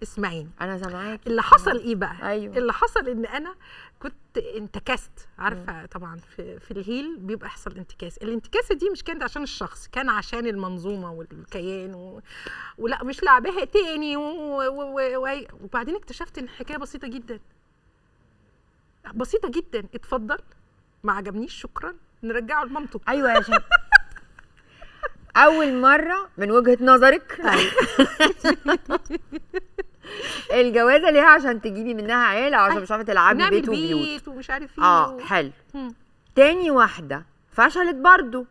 اسمعيني انا سامعاكي. اللي حصل ايه بقى. أيوة. اللي حصل ان انا كنت انتكست، عارفه طبعا في الهيل بيبقى يحصل انتكاس. الانتكاسه دي مش كانت عشان الشخص، كان عشان المنظومه والكيان ولا مش لعبها تاني وبعدين اكتشفت ان الحكايه بسيطه جدا، بسيطه جدا. اتفضل، ما عجبنيش شكرا، نرجعه لمامته. ايوه يا شيخ، اول مره من وجهه نظرك الجوازه ليها عشان تجيبي منها عيله، عشان مش عارفه تلعبي بيت وبيوت ومش عارف ايه. حلو. تاني واحده فشلت برضو.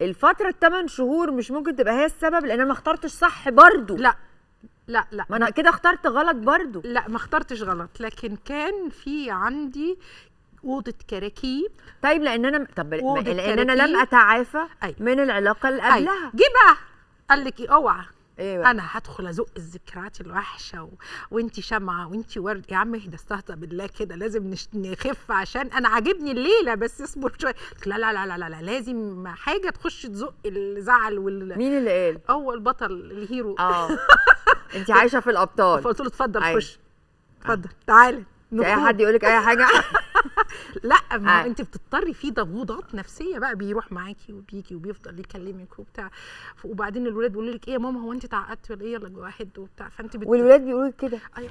الفتره ال8 شهور مش ممكن تبقى هي السبب، لان انا ما اخترتش صح برضو. لا لا لا، ما انا كده اخترت غلط برضو. لا ما اخترتش غلط، لكن كان في عندي اوضه كراكيب. طيب لان انا لم اتعافى من العلاقه اللي قبلها. جه بقى قال لك ايه؟ اوعى إيه انا هدخل ازق الذكريات الوحشه وانتي شمعه وانتي ورد. يا عم اهدى، استهدى بالله كده، لازم نخف عشان انا عاجبني الليله، بس اصبر شويه. لا لا لا لا لا، لازم حاجه تخش تزق الزعل مين اللي قال؟ هو البطل الهيرو. انت عايشه في الابطال. فقلت له اتفضل خش، اتفضل تعالى. اي حد يقول لك اي حاجه لا ما انت بتضطري في ضغوطات نفسيه بقى، بيروح معاكي وبيجي وبيفضل يكلمك وبتاع، وبعدين الولاد بيقولوا لك ايه يا ماما، هو انت اتعقدتي ولا ايه، يلا واحد وبتاع، فانت والولاد بيقولوا لك كده. ايوه.